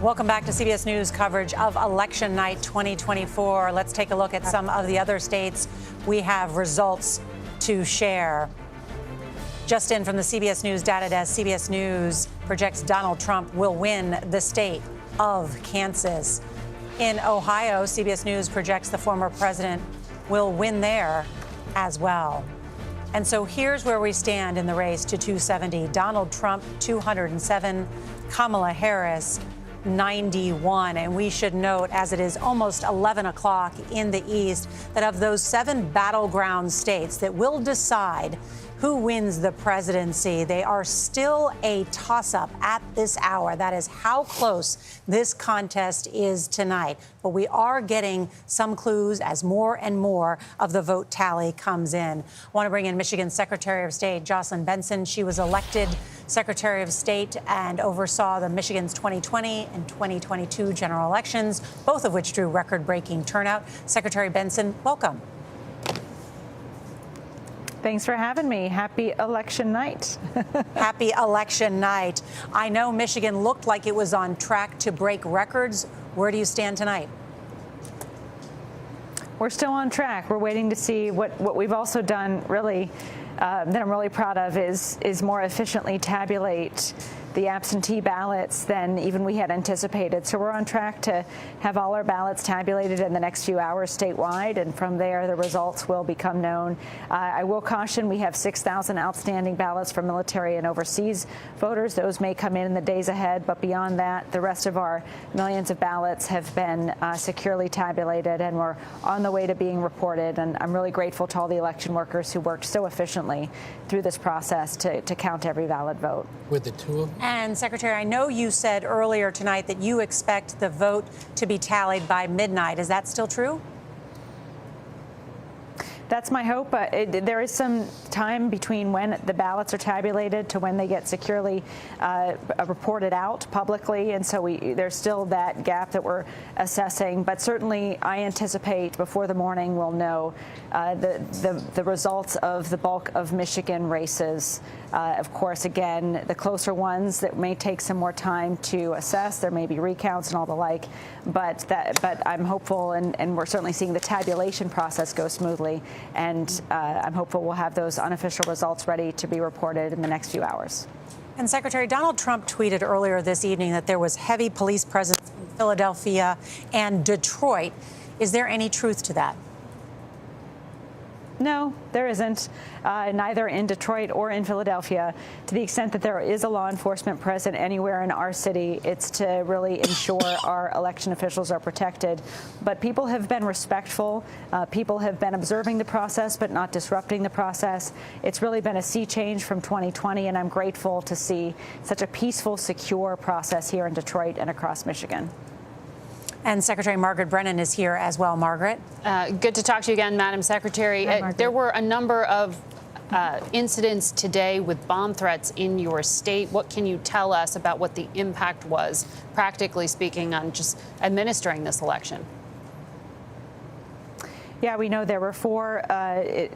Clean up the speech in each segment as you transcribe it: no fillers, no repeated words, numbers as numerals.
Welcome back to CBS News coverage of Election Night 2024. Let's take a look at some of the other states. We have results to share. Just in from the CBS News data desk, CBS News projects Donald Trump will win the state of Kansas. In Ohio, CBS News projects the former president will win there as well. And so here's where we stand in the race to 270. Donald Trump, 207. Kamala Harris, 91. And we should note, as it is almost 11 o'clock in the East, that of those 7 battleground states that will decide who wins the presidency, they are still a toss-up at this hour. That is how close this contest is tonight. But we are getting some clues as more and more of the vote tally comes in. I want to bring in Michigan Secretary of State Jocelyn Benson. She was elected Secretary of State and oversaw the Michigan's 2020 and 2022 general elections, both of which drew record-breaking turnout. Secretary Benson, welcome. Thanks for having me. Happy election night. Happy election night. I know Michigan looked like it was on track to break records. Where do you stand tonight? We're still on track. We're waiting to see what we've also done really that I'm really proud of is more efficiently tabulate the absentee ballots than even we had anticipated. So we're on track to have all our ballots tabulated in the next few hours statewide, and from there the results will become known. I will caution we have 6,000 outstanding ballots for military and overseas voters. Those may come in the days ahead, but beyond that, the rest of our millions of ballots have been securely tabulated, and we're on the way to being reported. And I'm really grateful to all the election workers who worked so efficiently through this process to count every valid vote. With the two of them? And Secretary, I know you said earlier tonight that you expect the vote to be tallied by midnight. Is that still true? That's my hope. There is some time between when the ballots are tabulated to when they get securely reported out publicly, and so there's still that gap that we're assessing. But certainly, I anticipate before the morning we'll know the results of the bulk of Michigan races. Of course, again, the closer ones that may take some more time to assess. There may be recounts and all the like, but I'm hopeful, and we're certainly seeing the tabulation process go smoothly. And I'm hopeful we'll have those unofficial results ready to be reported in the next few hours. And Secretary, Donald Trump tweeted earlier this evening that there was heavy police presence in Philadelphia and Detroit. Is there any truth to that? No, there isn't, neither in Detroit or in Philadelphia. To the extent that there is a law enforcement present anywhere in our city, it's to really ensure our election officials are protected. But people have been respectful. People have been observing the process, but not disrupting the process. It's really been a sea change from 2020, and I'm grateful to see such a peaceful, secure process here in Detroit and across Michigan. And Secretary Margaret Brennan is here as well. Margaret. Good to talk to you again, Madam Secretary. Hi, there were a number of incidents today with bomb threats in your state. What can you tell us about what the impact was, practically speaking, on just administering this election? Yeah, we know there were 4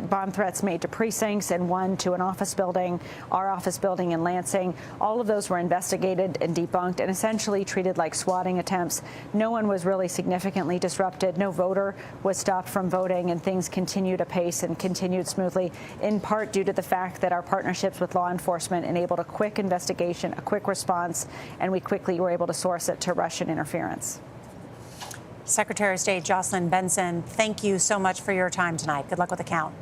bomb threats made to precincts and 1 to an office building, our office building in Lansing. All of those were investigated and debunked and essentially treated like swatting attempts. No one was really significantly disrupted. No voter was stopped from voting, and things continued apace and continued smoothly, in part due to the fact that our partnerships with law enforcement enabled a quick investigation, a quick response, and we quickly were able to source it to Russian interference. Secretary of State Jocelyn Benson, thank you so much for your time tonight. Good luck with the count.